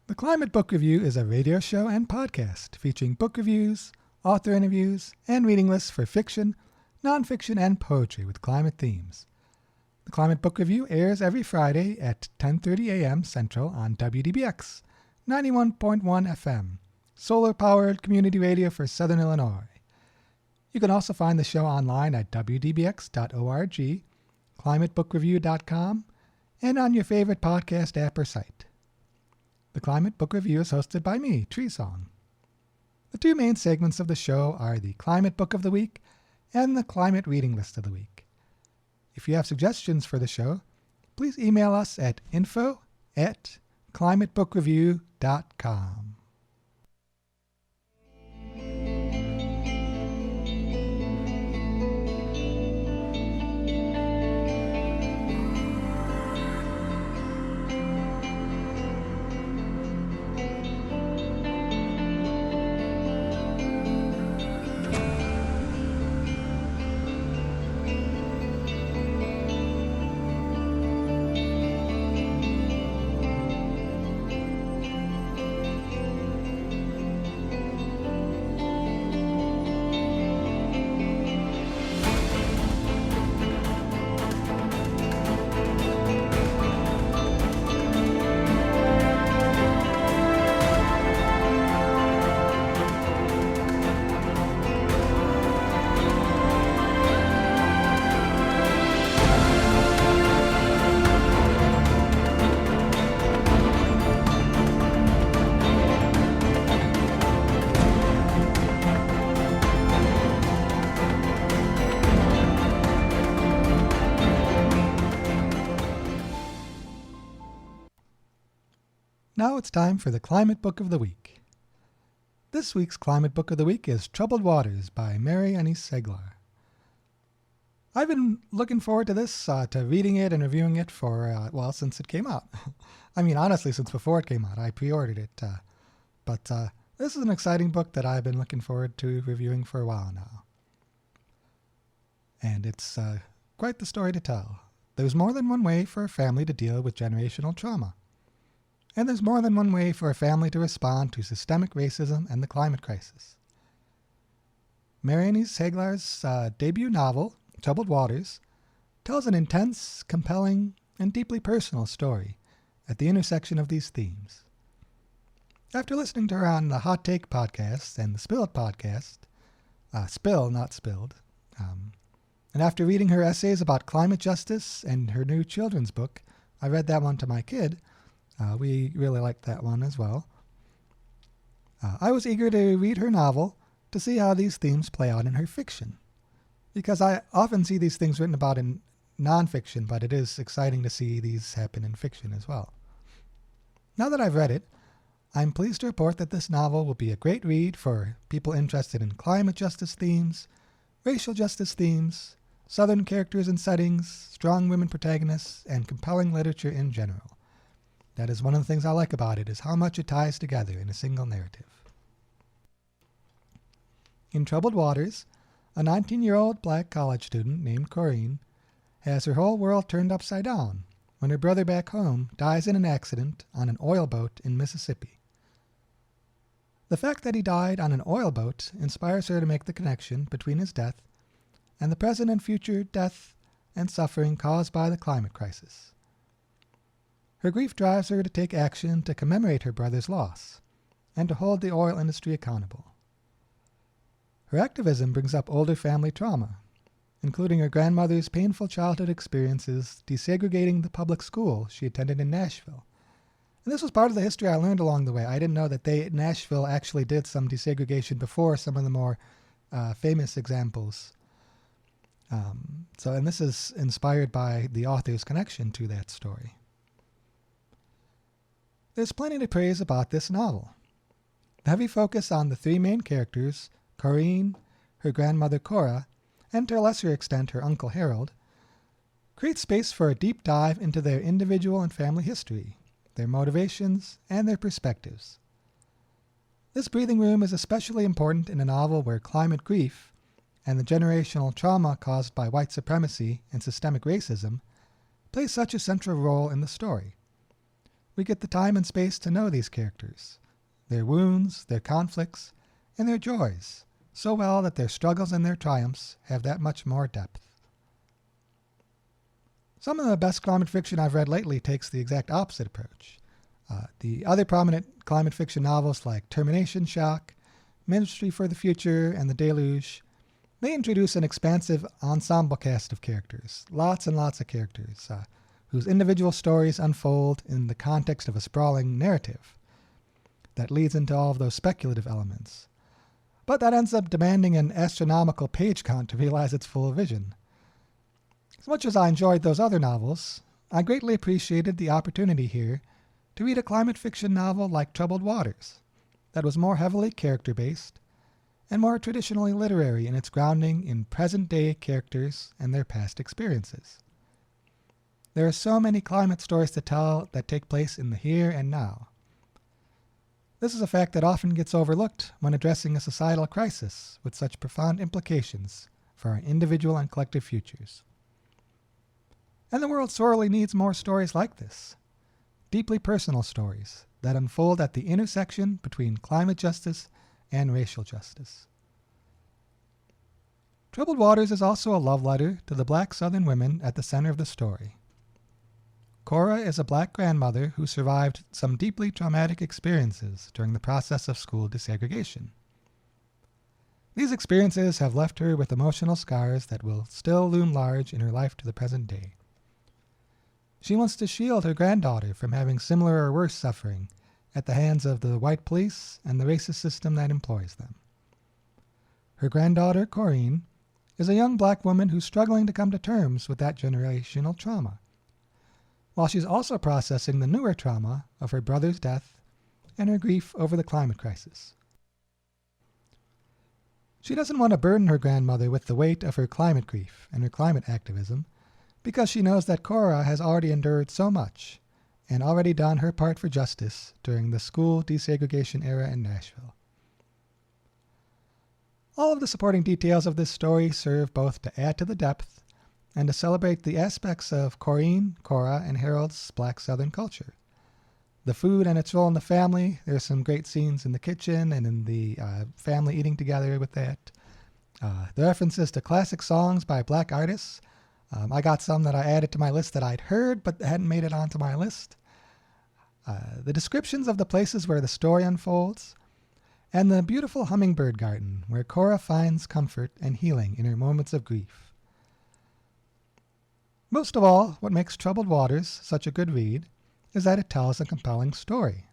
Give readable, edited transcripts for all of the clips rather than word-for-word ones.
The Climate Book Review is a radio show and podcast featuring book reviews, author interviews, and reading lists for fiction, nonfiction, and poetry with climate themes. The Climate Book Review airs every Friday at 10:30 a.m. Central on WDBX 91.1 FM, solar-powered community radio for Southern Illinois. You can also find the show online at wdbx.org, climatebookreview.com, and on your favorite podcast app or site. The Climate Book Review is hosted by me, Tree Song. The two main segments of the show are the Climate Book of the Week and the Climate Reading List of the Week. If you have suggestions for the show, please email us at info@climatebookreview.com. Now it's time for the Climate Book of the Week. This week's Climate Book of the Week is Troubled Waters by Mary Anise Seglar. I've been looking forward to this, to reading it and reviewing it for, since it came out. I mean, honestly, since before it came out. I pre-ordered it. But this is an exciting book that I've been looking forward to reviewing for a while now. And it's quite the story to tell. There's more than one way for a family to deal with generational trauma. And there's more than one way for a family to respond to systemic racism and the climate crisis. Mary Anise Seglar's debut novel, Troubled Waters, tells an intense, compelling, and deeply personal story at the intersection of these themes. After listening to her on the Hot Take podcast and the Spilled podcast, Spill, not Spilled, and after reading her essays about climate justice and her new children's book, I read that one to my kid. We really liked that one as well. I was eager to read her novel to see how these themes play out in her fiction, because I often see these things written about in nonfiction, but it is exciting to see these happen in fiction as well. Now that I've read it, I'm pleased to report that this novel will be a great read for people interested in climate justice themes, racial justice themes, Southern characters and settings, strong women protagonists, and compelling literature in general. That is one of the things I like about it, is how much it ties together in a single narrative. In Troubled Waters, a 19-year-old black college student named Corinne has her whole world turned upside down when her brother back home dies in an accident on an oil boat in Mississippi. The fact that he died on an oil boat inspires her to make the connection between his death and the present and future death and suffering caused by the climate crisis. Her grief drives her to take action to commemorate her brother's loss and to hold the oil industry accountable. Her activism brings up older family trauma, including her grandmother's painful childhood experiences desegregating the public school she attended in Nashville. And this was part of the history I learned along the way. I didn't know that Nashville actually did some desegregation before some of the more famous examples. And this is inspired by the author's connection to that story. There's plenty to praise about this novel. The heavy focus on the three main characters, Corinne, her grandmother Cora, and to a lesser extent her uncle Harold, creates space for a deep dive into their individual and family history, their motivations, and their perspectives. This breathing room is especially important in a novel where climate grief and the generational trauma caused by white supremacy and systemic racism play such a central role in the story. We get the time and space to know these characters, their wounds, their conflicts, and their joys, so well that their struggles and their triumphs have that much more depth. Some of the best climate fiction I've read lately takes the exact opposite approach. The other prominent climate fiction novels like Termination Shock, Ministry for the Future, and The Deluge, they introduce an expansive ensemble cast of characters, lots and lots of characters, whose individual stories unfold in the context of a sprawling narrative that leads into all of those speculative elements. But that ends up demanding an astronomical page count to realize its full vision. As much as I enjoyed those other novels, I greatly appreciated the opportunity here to read a climate fiction novel like Troubled Waters that was more heavily character-based and more traditionally literary in its grounding in present-day characters and their past experiences. There are so many climate stories to tell that take place in the here and now. This is a fact that often gets overlooked when addressing a societal crisis with such profound implications for our individual and collective futures. And the world sorely needs more stories like this, deeply personal stories that unfold at the intersection between climate justice and racial justice. Troubled Waters is also a love letter to the black Southern women at the center of the story. Cora is a black grandmother who survived some deeply traumatic experiences during the process of school desegregation. These experiences have left her with emotional scars that will still loom large in her life to the present day. She wants to shield her granddaughter from having similar or worse suffering at the hands of the white police and the racist system that employs them. Her granddaughter, Corinne, is a young black woman who's struggling to come to terms with that generational trauma, while she's also processing the newer trauma of her brother's death and her grief over the climate crisis. She doesn't want to burden her grandmother with the weight of her climate grief and her climate activism because she knows that Cora has already endured so much and already done her part for justice during the school desegregation era in Nashville. All of the supporting details of this story serve both to add to the depth and to celebrate the aspects of Corinne, Cora, and Harold's black Southern culture. The food and its role in the family, there's some great scenes in the kitchen and in the family eating together with that. The references to classic songs by black artists. I got some that I added to my list that I'd heard but hadn't made it onto my list. The descriptions of the places where the story unfolds, and the beautiful hummingbird garden where Cora finds comfort and healing in her moments of grief. Most of all, what makes Troubled Waters such a good read is that it tells a compelling story.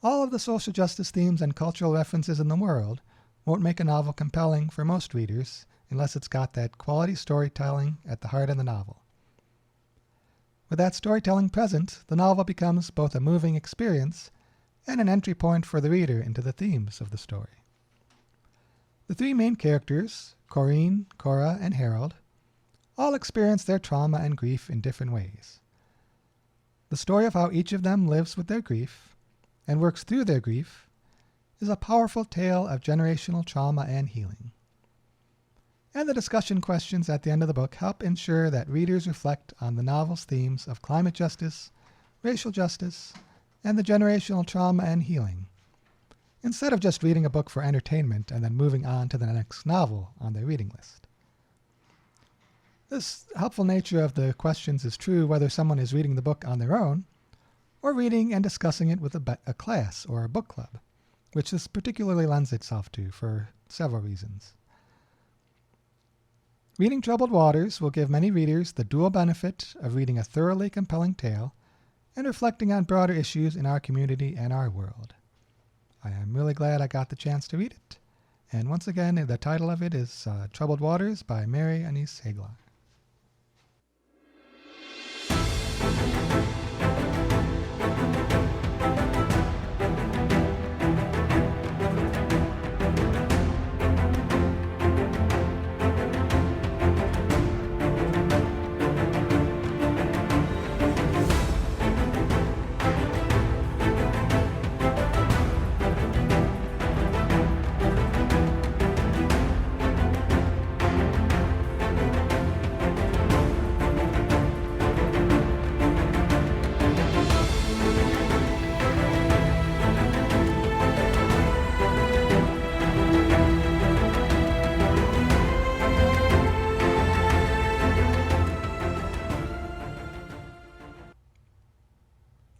All of the social justice themes and cultural references in the world won't make a novel compelling for most readers unless it's got that quality storytelling at the heart of the novel. With that storytelling present, the novel becomes both a moving experience and an entry point for the reader into the themes of the story. The three main characters, Corinne, Cora, and Harold, all experience their trauma and grief in different ways. The story of how each of them lives with their grief and works through their grief is a powerful tale of generational trauma and healing. And the discussion questions at the end of the book help ensure that readers reflect on the novel's themes of climate justice, racial justice, and the generational trauma and healing, instead of just reading a book for entertainment and then moving on to the next novel on their reading list. This helpful nature of the questions is true whether someone is reading the book on their own or reading and discussing it with a class or a book club, which this particularly lends itself to for several reasons. Reading Troubled Waters will give many readers the dual benefit of reading a thoroughly compelling tale and reflecting on broader issues in our community and our world. I am really glad I got the chance to read it. And once again, the title of it is Troubled Waters by Mary Anise Haglar.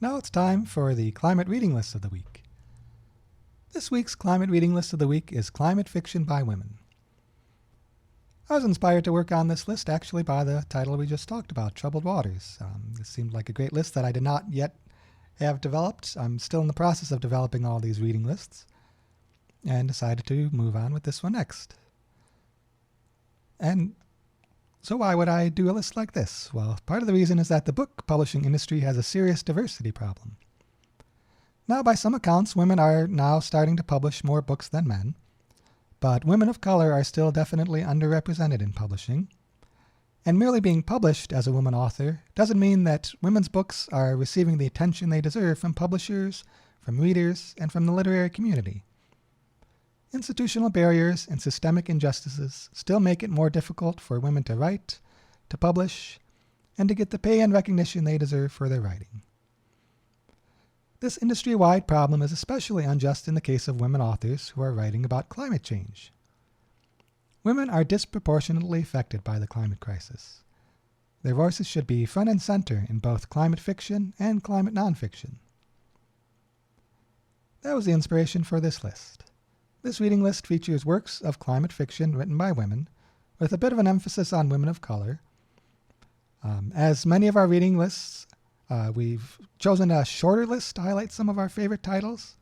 Now it's time for the Climate Reading List of the Week. This week's Climate Reading List of the Week is Climate Fiction by Women. I was inspired to work on this list actually by the title we just talked about, Troubled Waters. This seemed like a great list that I did not yet have developed. I'm still in the process of developing all these reading lists and decided to move on with this one next. And so why would I do a list like this? Well, part of the reason is that the book publishing industry has a serious diversity problem. Now, by some accounts, women are now starting to publish more books than men, but women of color are still definitely underrepresented in publishing. And merely being published as a woman author doesn't mean that women's books are receiving the attention they deserve from publishers, from readers, and from the literary community. Institutional barriers and systemic injustices still make it more difficult for women to write, to publish, and to get the pay and recognition they deserve for their writing. This industry-wide problem is especially unjust in the case of women authors who are writing about climate change. Women are disproportionately affected by the climate crisis. Their voices should be front and center in both climate fiction and climate nonfiction. That was the inspiration for this list. This reading list features works of climate fiction written by women, with a bit of an emphasis on women of color. As many of our reading lists, we've chosen a shorter list to highlight some of our favorite titles,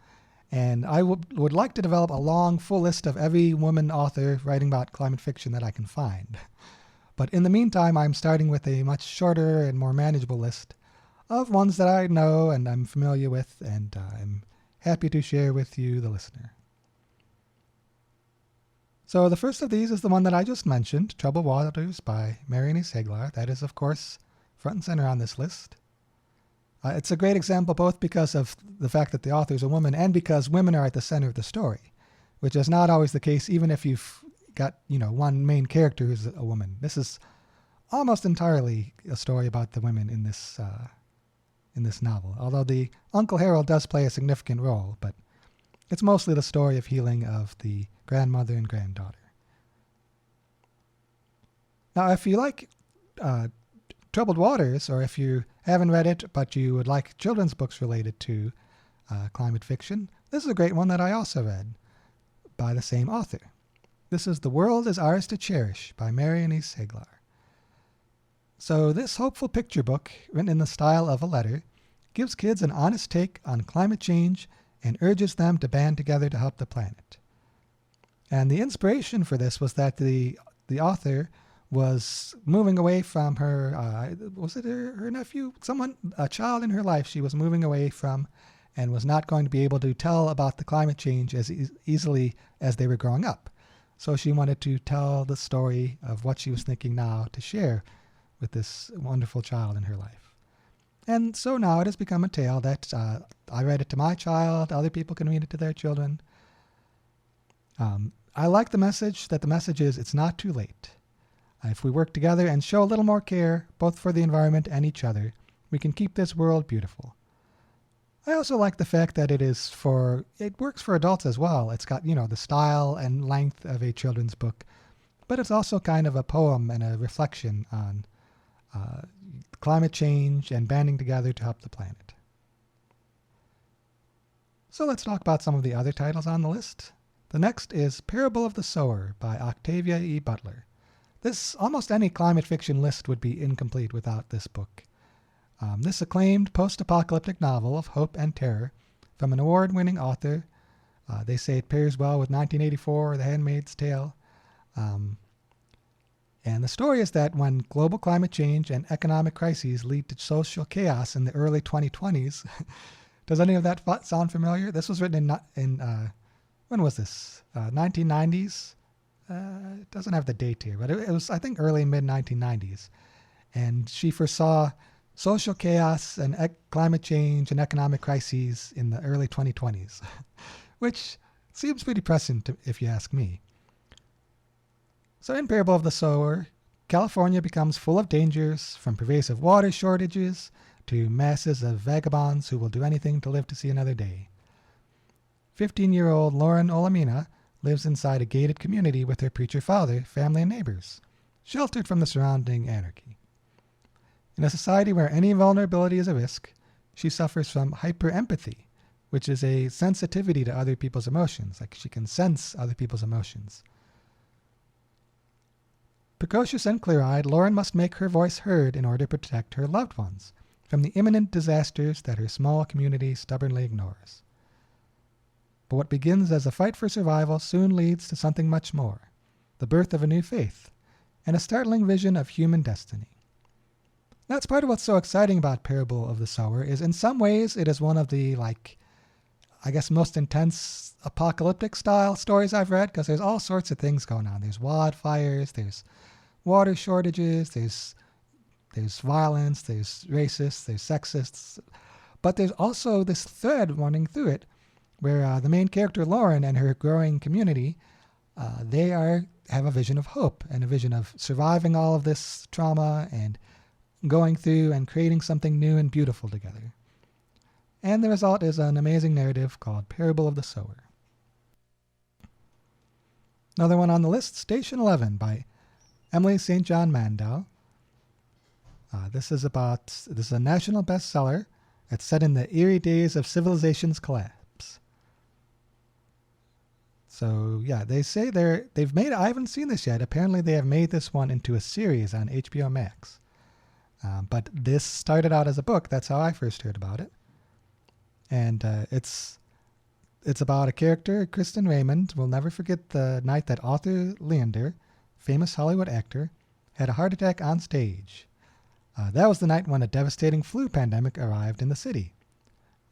and I would like to develop a long, full list of every woman author writing about climate fiction that I can find. But in the meantime, I'm starting with a much shorter and more manageable list of ones that I know and I'm familiar with, and I'm happy to share with you, the listener. So the first of these is the one that I just mentioned, Troubled Waters by Mary Anise Haglar. That is, of course, front and center on this list. It's a great example both because of the fact that the author is a woman and because women are at the center of the story, which is not always the case even if you've got, one main character who's a woman. This is almost entirely a story about the women in this novel, although the Uncle Harold does play a significant role, but it's mostly the story of healing of the grandmother and granddaughter. Now, if you like Troubled Waters, or if you haven't read it but you would like children's books related to climate fiction, this is a great one that I also read by the same author. This is The World is Ours to Cherish by Mary Anise Haglar. So this hopeful picture book, written in the style of a letter, gives kids an honest take on climate change and urges them to band together to help the planet. And the inspiration for this was that the author was moving away from her, was it her nephew? A child in her life she was moving away from and was not going to be able to tell about the climate change as easily as they were growing up. So she wanted to tell the story of what she was thinking now to share with this wonderful child in her life. And so now it has become a tale that I read it to my child, other people can read it to their children. I like the message is it's not too late. If we work together and show a little more care, both for the environment and each other, we can keep this world beautiful. I also like the fact that it works for adults as well. It's got, the style and length of a children's book, but it's also kind of a poem and a reflection on climate change and banding together to help the planet. So let's talk about some of the other titles on the list. The next is Parable of the Sower by Octavia E. Butler. Almost any climate fiction list would be incomplete without this book. This acclaimed post-apocalyptic novel of hope and terror from an award-winning author. They say it pairs well with 1984 or The Handmaid's Tale. And the story is that when global climate change and economic crises lead to social chaos in the early 2020s, does any of that sound familiar? This was written in when was this? 1990s? It doesn't have the date here, but it was, I think, early mid-1990s. And she foresaw social chaos and climate change and economic crises in the early 2020s, which seems pretty prescient if you ask me. So in Parable of the Sower, California becomes full of dangers, from pervasive water shortages to masses of vagabonds who will do anything to live to see another day. 15-year-old Lauren Olamina lives inside a gated community with her preacher father, family, and neighbors, sheltered from the surrounding anarchy. In a society where any vulnerability is a risk, she suffers from hyperempathy, which is a sensitivity to other people's emotions, like she can sense other people's emotions. Precocious and clear-eyed, Lauren must make her voice heard in order to protect her loved ones from the imminent disasters that her small community stubbornly ignores. But what begins as a fight for survival soon leads to something much more, the birth of a new faith, and a startling vision of human destiny. That's part of what's so exciting about Parable of the Sower, is in some ways it is one of the, most intense apocalyptic style stories I've read, because there's all sorts of things going on. There's wildfires, there's water shortages, there's violence, there's racists, there's sexists, but there's also this thread running through it where the main character Lauren and her growing community, they have a vision of hope and a vision of surviving all of this trauma and going through and creating something new and beautiful together. And the result is an amazing narrative called Parable of the Sower. Another one on the list, Station 11 by Emily St. John Mandel. This is a national bestseller. It's set in the eerie days of civilization's collapse. So yeah, they say they've made, I haven't seen this yet. Apparently they have made this one into a series on HBO Max. But this started out as a book. That's how I first heard about it. And it's about a character, Kristen Raymond. We'll never forget the night that Arthur Leander, famous Hollywood actor, had a heart attack on stage. That was the night when a devastating flu pandemic arrived in the city.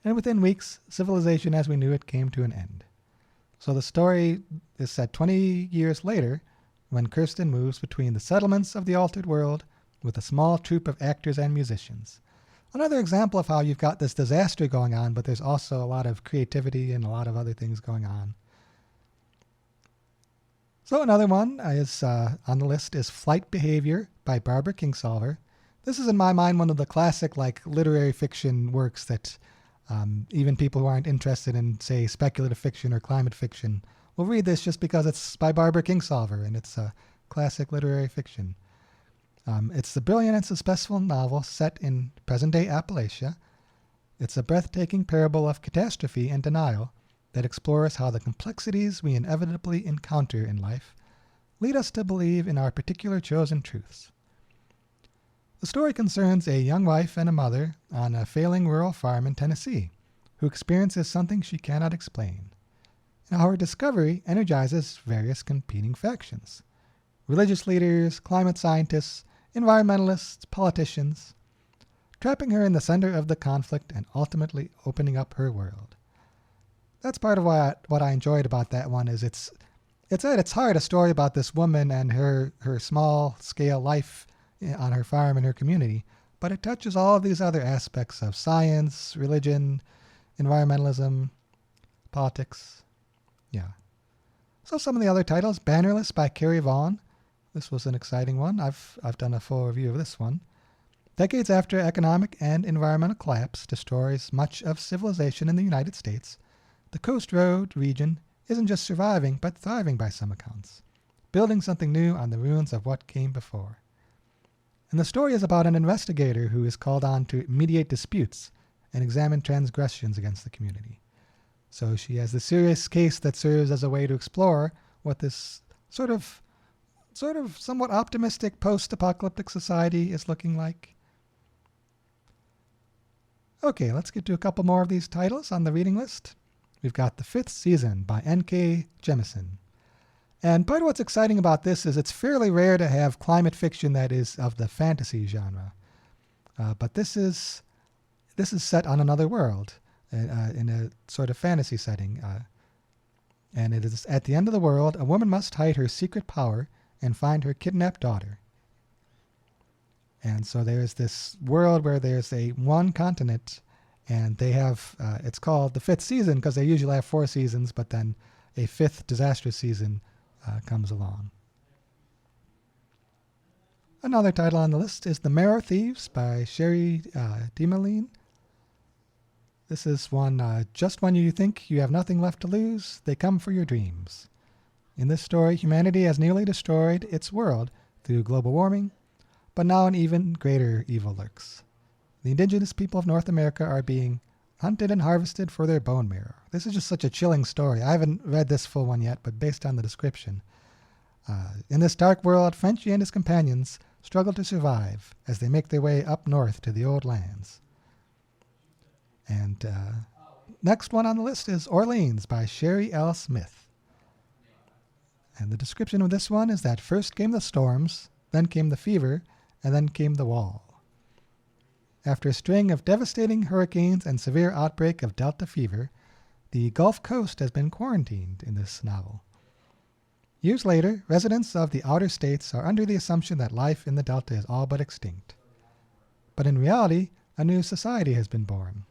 And within weeks, civilization as we knew it came to an end. So the story is set 20 years later, when Kirsten moves between the settlements of the altered world with a small troupe of actors and musicians. Another example of how you've got this disaster going on, but there's also a lot of creativity and a lot of other things going on. So another one is on the list is Flight Behavior by Barbara Kingsolver. This is, in my mind, one of the classic literary fiction works that even people who aren't interested in, say, speculative fiction or climate fiction will read this just because it's by Barbara Kingsolver and it's a classic literary fiction. It's a brilliant and suspenseful novel set in present-day Appalachia. It's a breathtaking parable of catastrophe and denial that explores how the complexities we inevitably encounter in life lead us to believe in our particular chosen truths. The story concerns a young wife and a mother on a failing rural farm in Tennessee who experiences something she cannot explain, and how her discovery energizes various competing factions: religious leaders, climate scientists, environmentalists, politicians, trapping her in the center of the conflict and ultimately opening up her world. That's part of what I enjoyed about that one is it's at its heart a story about this woman and her small-scale life on her farm and her community, but it touches all of these other aspects of science, religion, environmentalism, politics. Yeah. So some of the other titles, Bannerless by Carrie Vaughn. This was an exciting one. I've done a full review of this one. Decades after economic and environmental collapse destroys much of civilization in the United States, the Coast Road region isn't just surviving, but thriving by some accounts. building something new on the ruins of what came before. And the story is about an investigator who is called on to mediate disputes and examine transgressions against the community. So she has this serious case that serves as a way to explore what this sort of somewhat optimistic post-apocalyptic society is looking like. Okay, let's get to a couple more of these titles on the reading list. We've got The Fifth Season by N.K. Jemisin. And part of what's exciting about this is it's fairly rare to have climate fiction that is of the fantasy genre. But this is set on another world in a sort of fantasy setting. And it is at the end of the world, a woman must hide her secret power and find her kidnapped daughter. And so there's this world where there's one continent, and they have, it's called the fifth season because they usually have 4 seasons, but then a 5th disastrous season comes along. Another title on the list is The Marrow Thieves by Sherry Demeline. This is one, just when you think you have nothing left to lose, they come for your dreams. In this story, humanity has nearly destroyed its world through global warming, but now an even greater evil lurks. The indigenous people of North America are being hunted and harvested for their bone marrow. This is just such a chilling story. I haven't read this full one yet, but based on the description. In this dark world, Frenchie and his companions struggle to survive as they make their way up north to the old lands. And next one on the list is Orleans by Sherry L. Smith. And the description of this one is that first came the storms, then came the fever, and then came the wall. After a string of devastating hurricanes and severe outbreak of Delta fever, the Gulf Coast has been quarantined in this novel. Years later, residents of the outer states are under the assumption that life in the Delta is all but extinct. But in reality, a new society has been born.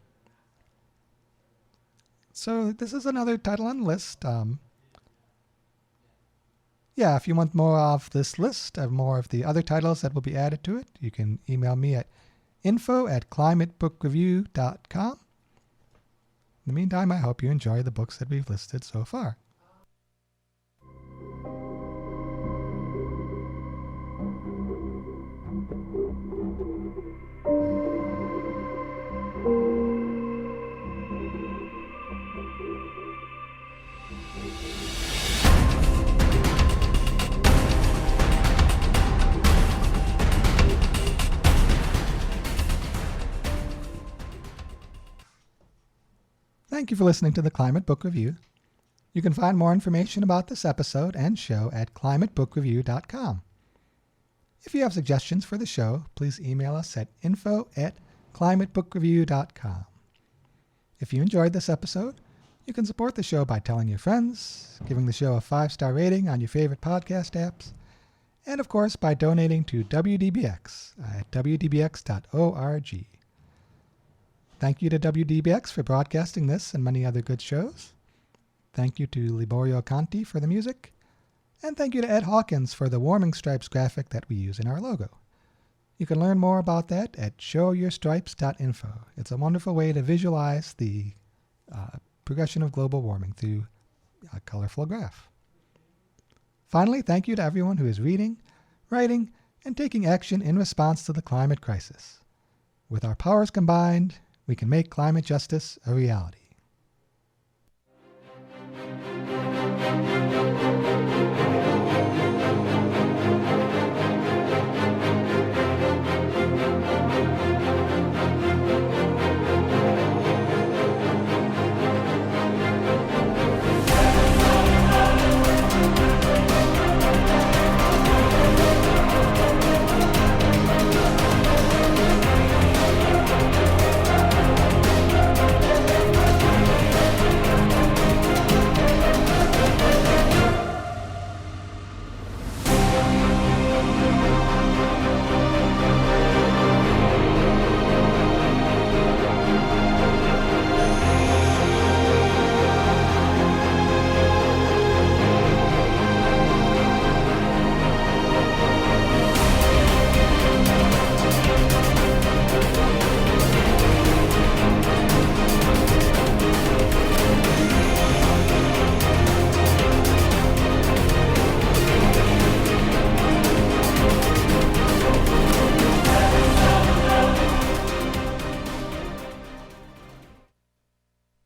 So this is another title on the list. If you want more of this list, or more of the other titles that will be added to it, you can email me at info@climatebookreview.com. In the meantime, I hope you enjoy the books that we've listed so far. Thank you for listening to the Climate Book Review. You can find more information about this episode and show at climatebookreview.com. If you have suggestions for the show, please email us at info@climatebookreview.com. If you enjoyed this episode, you can support the show by telling your friends, giving the show a 5-star rating on your favorite podcast apps, and of course by donating to WDBX at wdbx.org. Thank you to WDBX for broadcasting this and many other good shows. Thank you to Liborio Conti for the music. And thank you to Ed Hawkins for the warming stripes graphic that we use in our logo. You can learn more about that at showyourstripes.info. It's a wonderful way to visualize the progression of global warming through a colorful graph. Finally, thank you to everyone who is reading, writing, and taking action in response to the climate crisis. With our powers combined, we can make climate justice a reality.